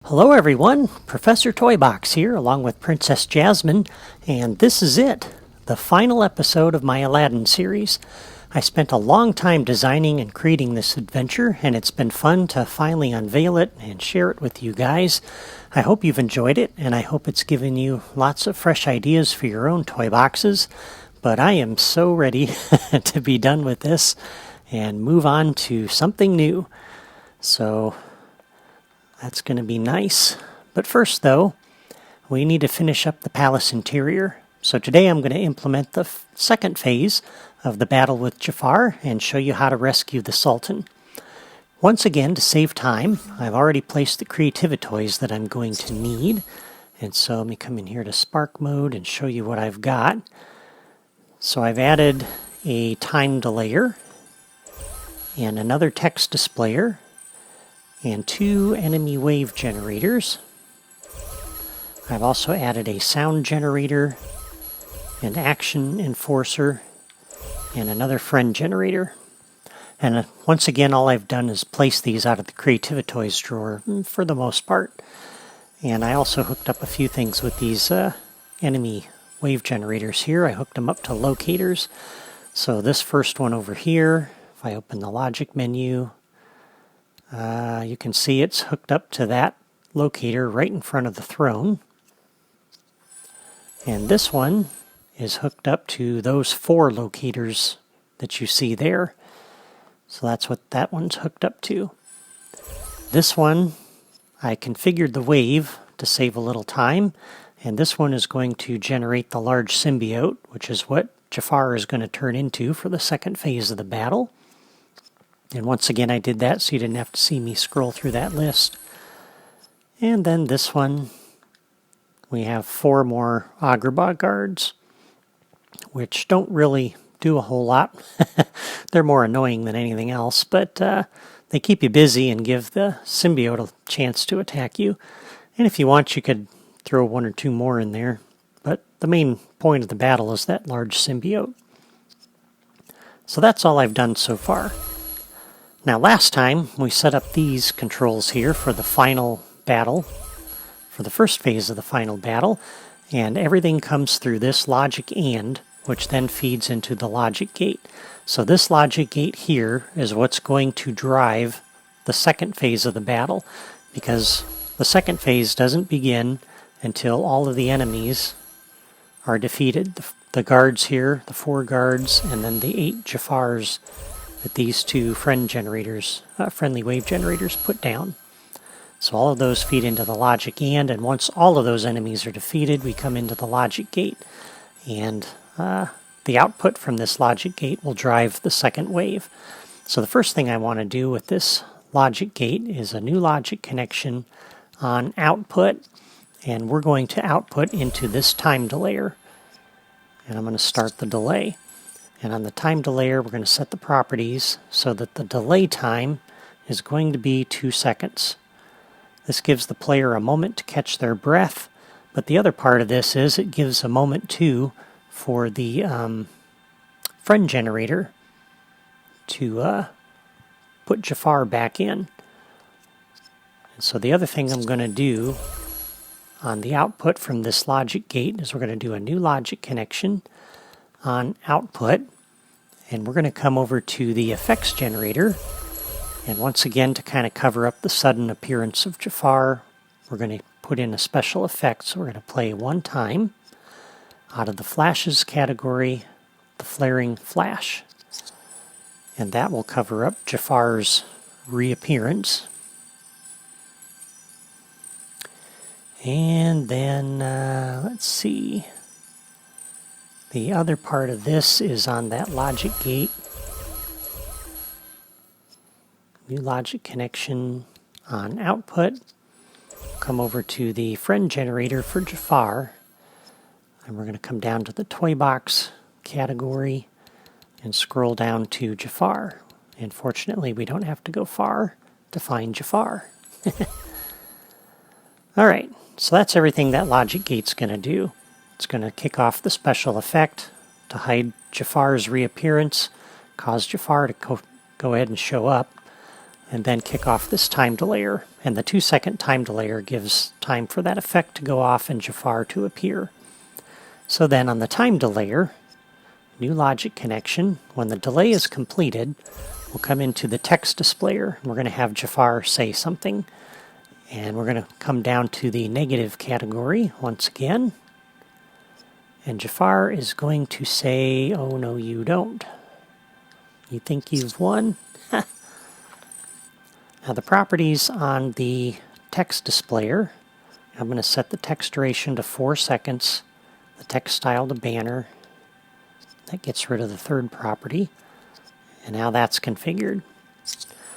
Hello everyone, Professor Toybox here along with Princess Jasmine, and this is it, the final episode of my Aladdin series. I spent a long time designing and creating this adventure, and it's been fun to finally unveil it and share it with you guys. I hope you've enjoyed it, and I hope it's given you lots of fresh ideas for your own toy boxes, but I am so ready to be done with this and move on to something new. So that's going to be nice. But first, though, we need to finish up the palace interior. So today I'm going to implement the second phase of the battle with Jafar and show you how to rescue the Sultan. Once again, to save time, I've already placed the creativitoys that I'm going to need. And so let me come in here to Spark mode and show you what I've got. So I've added a time delayer and another text displayer and 2 enemy wave generators. I've also added a sound generator, an action enforcer, and another friend generator. And once again, all I've done is place these out of the Creativitoys drawer for the most part. And I also hooked up a few things with these enemy wave generators here. I hooked them up to locators. So this first one over here, if I open the logic menu, you can see it's hooked up to that locator right in front of the throne. And this one is hooked up to those 4 locators that you see there. So that's what that one's hooked up to. This one, I configured the wave to save a little time, and this one is going to generate the large symbiote, which is what Jafar is going to turn into for the second phase of the battle. And once again, I did that so you didn't have to see me scroll through that list. And then this one, we have 4 more Agrabah guards, which don't really do a whole lot. They're more annoying than anything else, but they keep you busy and give the symbiote a chance to attack you. And if you want, you could throw 1 or 2 more in there. But the main point of the battle is that large symbiote. So that's all I've done so far. Now last time we set up these controls here for the final battle, for the first phase of the final battle, and everything comes through this logic AND, which then feeds into the logic gate. So this logic gate here is what's going to drive the second phase of the battle, because the second phase doesn't begin until all of the enemies are defeated. The guards here, the 4 guards, and then the 8 Jafars that these 2 friendly wave generators put down. So all of those feed into the logic and once all of those enemies are defeated, we come into the logic gate. And the output from this logic gate will drive the second wave. So the first thing I want to do with this logic gate is a new logic connection on output. And we're going to output into this time delayer. And I'm going to start the delay. And on the time delayer, we're going to set the properties so that the delay time is going to be 2 seconds. This gives the player a moment to catch their breath, but the other part of this is it gives a moment too for the friend generator to put Jafar back in. And so the other thing I'm going to do on the output from this logic gate is we're going to do a new logic connection on output, and we're going to come over to the effects generator, and once again, to kind of cover up the sudden appearance of Jafar, we're going to put in a special effect. So we're going to play 1 time out of the flashes category, the flaring flash, and that will cover up Jafar's reappearance. And then let's see, the other part of this is on that logic gate. New logic connection on output. Come over to the friend generator for Jafar. And we're going to come down to the toy box category and scroll down to Jafar. And fortunately, we don't have to go far to find Jafar. Alright, so that's everything that logic gate's going to do. It's going to kick off the special effect to hide Jafar's reappearance, cause Jafar to go ahead and show up. and then kick off this time delayer. And the 2-second time delayer gives time for that effect to go off and Jafar to appear. So then on the time delayer, new logic connection, when the delay is completed, we'll come into the text displayer. We're going to have Jafar say something. And we're going to come down to the negative category once again. And Jafar is going to say, "Oh no, you don't. You think you've won?" Now the properties on the text displayer, I'm going to set the text duration to 4 seconds, the text style to banner. That gets rid of the third property. And now that's configured.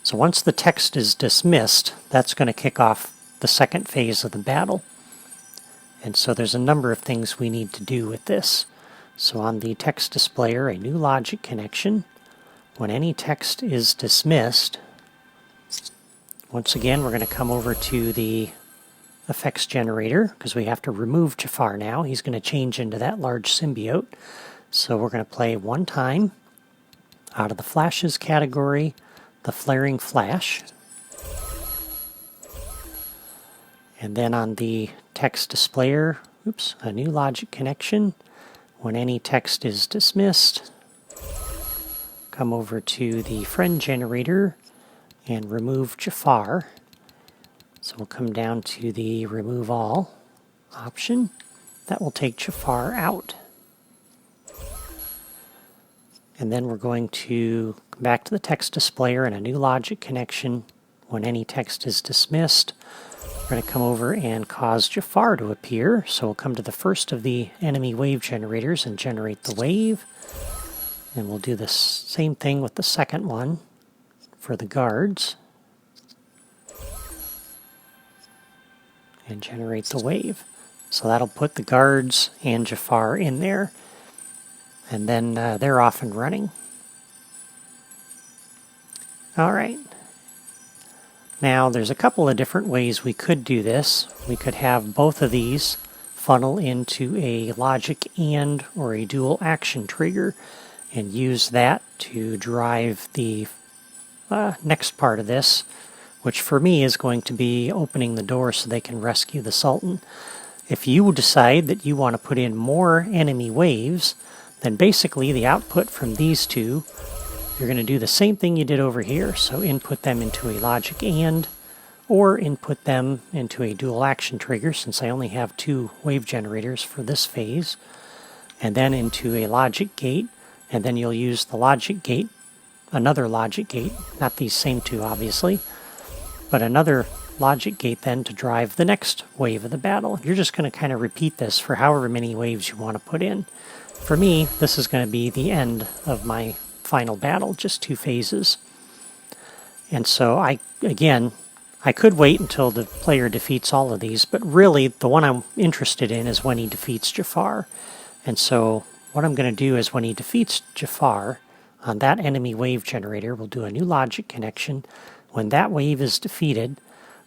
So once the text is dismissed, that's going to kick off the second phase of the battle. And so there's a number of things we need to do with this. So on the text displayer, a new logic connection. When any text is dismissed, once again, we're going to come over to the effects generator because we have to remove Jafar now. He's going to change into that large symbiote. So we're going to play one time out of the flashes category, the flaring flash. And then on the text displayer, a new logic connection. When any text is dismissed, come over to the friend generator and remove Jafar. So we'll come down to the remove all option. That will take Jafar out. And then we're going to come back to the text displayer and a new logic connection. When any text is dismissed, we're going to come over and cause Jafar to appear. So we'll come to the first of the enemy wave generators and generate the wave. And we'll do the same thing with the second one for the guards. And generate the wave. So that'll put the guards and Jafar in there. And then they're off and running. All right. Now there's a couple of different ways we could do this. We could have both of these funnel into a logic and or a dual action trigger and use that to drive the next part of this, which for me is going to be opening the door so they can rescue the Sultan. If you decide that you want to put in more enemy waves, then basically the output from these two, you're going to do the same thing you did over here. So input them into a logic and, or input them into a dual action trigger, since I only have 2 wave generators for this phase, and then into a logic gate, and then you'll use the logic gate, another logic gate, not these same 2 obviously, but another logic gate then to drive the next wave of the battle. You're just going to kind of repeat this for however many waves you want to put in. For me, this is going to be the end of my final battle, just 2 phases. And so I could wait until the player defeats all of these, but really the one I'm interested in is when he defeats Jafar. And so what I'm going to do is when he defeats Jafar on that enemy wave generator, we'll do a new logic connection. When that wave is defeated,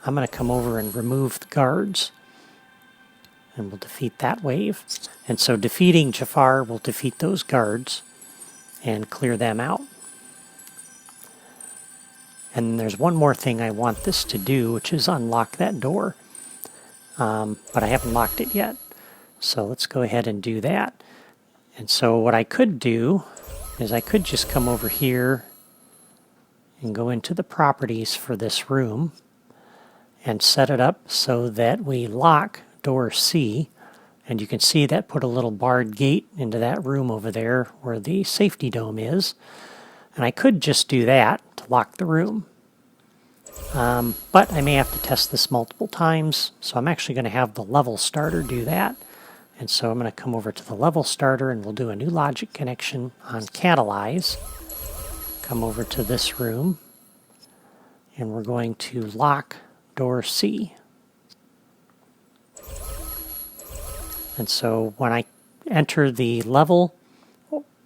I'm going to come over and remove the guards. And we'll defeat that wave. And so defeating Jafar will defeat those guards and clear them out. And there's one more thing I want this to do, which is unlock that door. But I haven't locked it yet. So let's go ahead and do that. And so what I could do is I could just come over here and go into the properties for this room and set it up so that we lock door C, and you can see that put a little barred gate into that room over there where the safety dome is. And I could just do that to lock the room. But I may have to test this multiple times, so I'm actually going to have the level starter do that. And so I'm going to come over to the level starter and we'll do a new logic connection on catalyze. Come over to this room and we're going to lock door C. And so when I enter the level,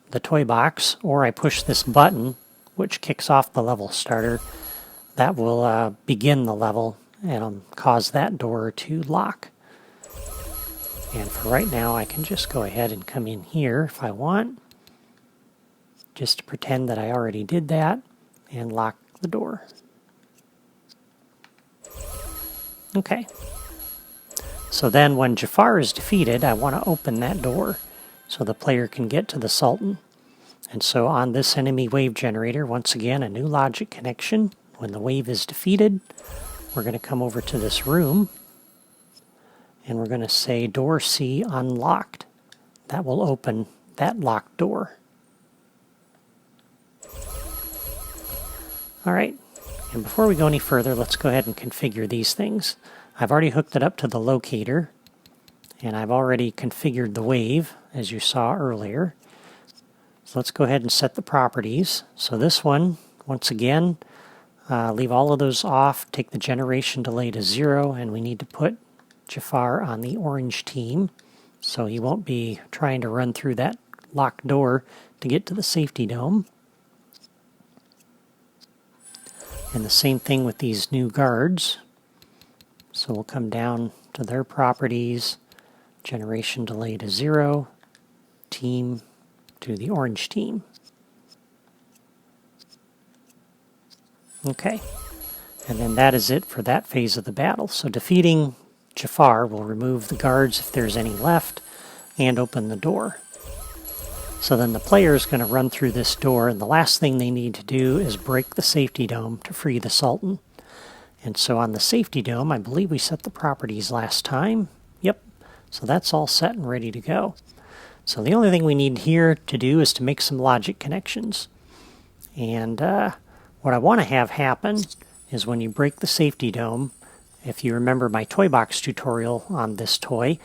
the toy box, or I push this button, which kicks off the level starter, that will begin the level and cause that door to lock. And for right now, I can just go ahead and come in here if I want, just to pretend that I already did that, and lock the door. Okay. So then when Jafar is defeated, I want to open that door so the player can get to the Sultan. And so on this enemy wave generator, once again, a new logic connection. When the wave is defeated, we're going to come over to this room and we're going to say door C unlocked. That will open that locked door. All right, and before we go any further, let's go ahead and configure these things. I've already hooked it up to the locator, and I've already configured the wave, as you saw earlier. So let's go ahead and set the properties. So this one, once again, leave all of those off, take the generation delay to 0, and we need to put Jafar on the orange team, so he won't be trying to run through that locked door to get to the safety dome. And the same thing with these new guards. So we'll come down to their properties, generation delay to 0, team to the orange team. Okay, and then that is it for that phase of the battle. So defeating Jafar will remove the guards if there's any left and open the door. So then the player is going to run through this door, and the last thing they need to do is break the safety dome to free the Sultan. And so on the safety dome, I believe we set the properties last time. Yep, so that's all set and ready to go. So the only thing we need here to do is to make some logic connections. And what I want to have happen is when you break the safety dome, if you remember my toy box tutorial on this toy,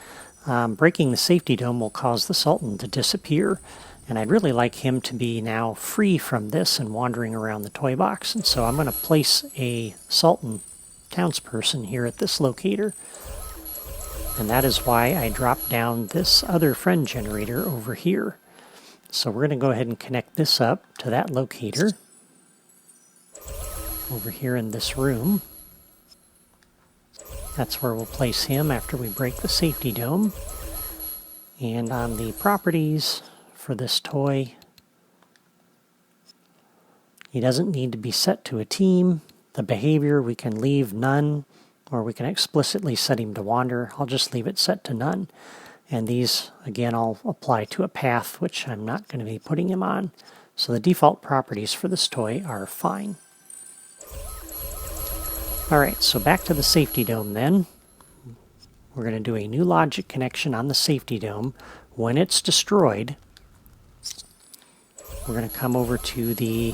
breaking the safety dome will cause the Sultan to disappear. And I'd really like him to be now free from this and wandering around the toy box. And so I'm going to place a Sultan townsperson here at this locator. And that is why I dropped down this other friend generator over here. So we're going to go ahead and connect this up to that locator over here in this room. That's where we'll place him after we break the safety dome. And on the properties for this toy, he doesn't need to be set to a team. The behavior we can leave none, or we can explicitly set him to wander. I'll just leave it set to none. And these, again, I'll apply to a path, which I'm not going to be putting him on. So the default properties for this toy are fine. Alright, so back to the safety dome then. We're going to do a new logic connection on the safety dome. When it's destroyed, we're going to come over to the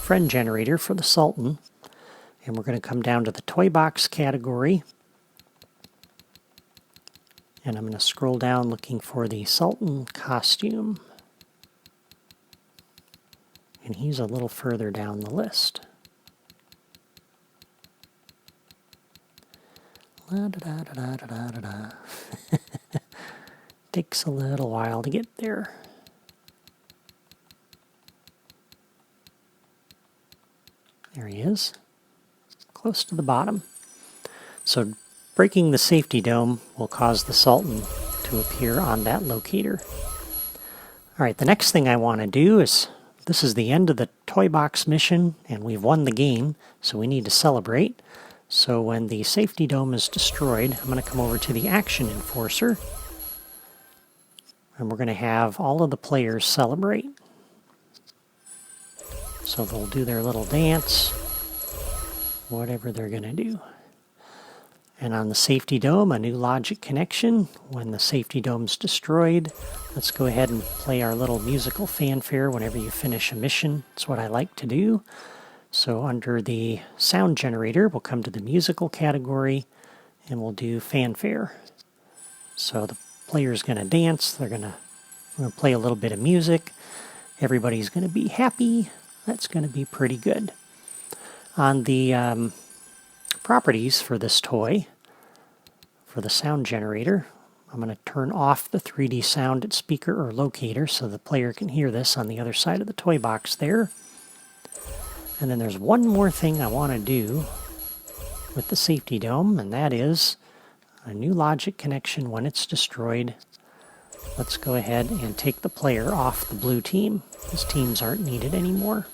friend generator for the Sultan, and we're going to come down to the toy box category, and I'm going to scroll down looking for the Sultan costume, and he's a little further down the list. La da da da da da da da. Takes a little while to get there. There he is, close to the bottom. So breaking the safety dome will cause the Sultan to appear on that locator. Alright, the next thing I want to do is, this is the end of the toy box mission, and we've won the game, so we need to celebrate. So when the safety dome is destroyed, I'm going to come over to the action enforcer, and we're going to have all of the players celebrate. So they'll do their little dance, whatever they're going to do. And on the safety dome, a new logic connection. When the safety dome's destroyed, let's go ahead and play our little musical fanfare whenever you finish a mission. It's what I like to do. So under the sound generator, we'll come to the musical category, and we'll do fanfare. So the player's going to dance. They're going to play a little bit of music. Everybody's going to be happy. That's going to be pretty good. On the properties for this toy, for the sound generator, I'm going to turn off the 3D sound at speaker or locator so the player can hear this on the other side of the toy box there. And then there's one more thing I want to do with the safety dome, and that is a new logic connection when it's destroyed. Let's go ahead and take the player off the blue team. His teams aren't needed anymore.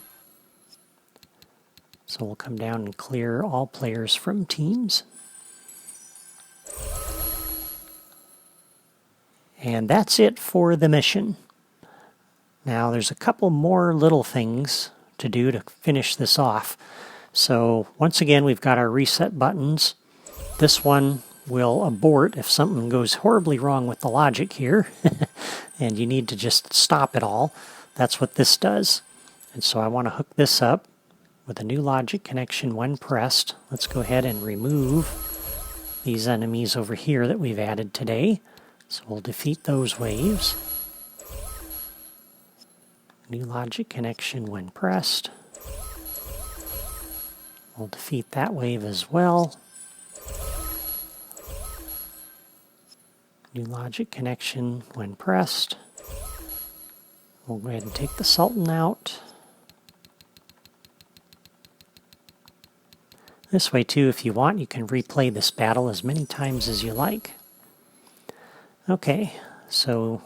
So we'll come down and clear all players from teams. And that's it for the mission. Now there's a couple more little things to do to finish this off. So once again, we've got our reset buttons. This one will abort if something goes horribly wrong with the logic here. And you need to just stop it all. That's what this does. And so I want to hook this up with a new logic connection when pressed. Let's go ahead and remove these enemies over here that we've added today. So we'll defeat those waves. New logic connection when pressed. We'll defeat that wave as well. New logic connection when pressed. We'll go ahead and take the Sultan out. This way too, if you want, you can replay this battle as many times as you like. Okay, so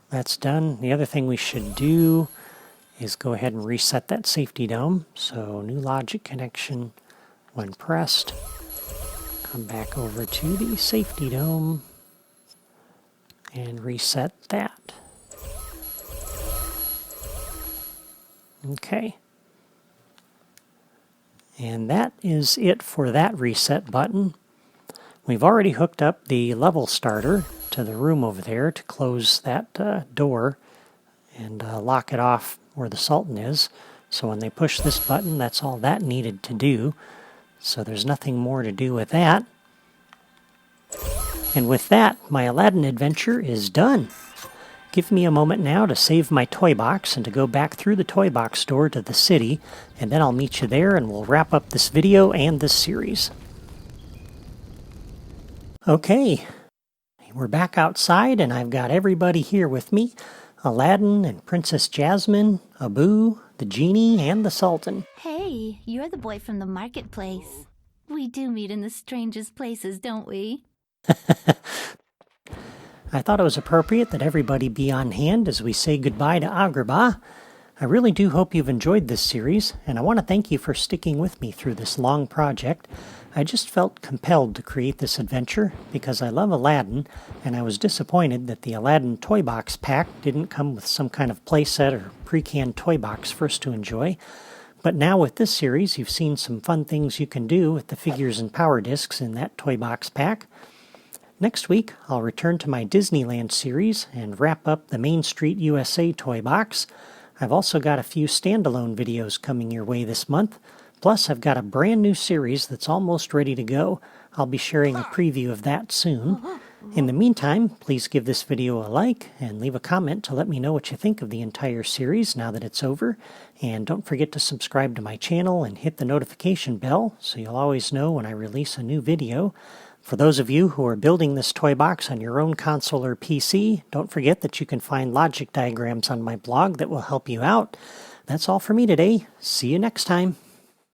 that's done. The other thing we should do is go ahead and reset that safety dome. So new logic connection when pressed. Come back over to the safety dome and reset that. Okay. And that is it for that reset button. We've already hooked up the level starter to the room over there to close that door and lock it off where the Sultan is. So when they push this button, that's all that needed to do. So there's nothing more to do with that. And with that, my Aladdin adventure is done. Give me a moment now to save my toy box and to go back through the toy box door to the city, and then I'll meet you there and we'll wrap up this video and this series. Okay, we're back outside and I've got everybody here with me. Aladdin and Princess Jasmine, Abu, the genie, and the Sultan. Hey, you're the boy from the marketplace. We do meet in the strangest places, don't we? I thought it was appropriate that everybody be on hand as we say goodbye to Agrabah. I really do hope you've enjoyed this series, and I want to thank you for sticking with me through this long project. I just felt compelled to create this adventure because I love Aladdin, and I was disappointed that the Aladdin Toy Box pack didn't come with some kind of playset or pre-canned toy box for us to enjoy. But now with this series, you've seen some fun things you can do with the figures and power discs in that toy box pack. Next week, I'll return to my Disneyland series and wrap up the Main Street USA toy box. I've also got a few standalone videos coming your way this month. Plus, I've got a brand new series that's almost ready to go. I'll be sharing a preview of that soon. In the meantime, please give this video a like and leave a comment to let me know what you think of the entire series now that it's over. And don't forget to subscribe to my channel and hit the notification bell so you'll always know when I release a new video. For those of you who are building this toy box on your own console or PC, don't forget that you can find logic diagrams on my blog that will help you out. That's all for me today. See you next time.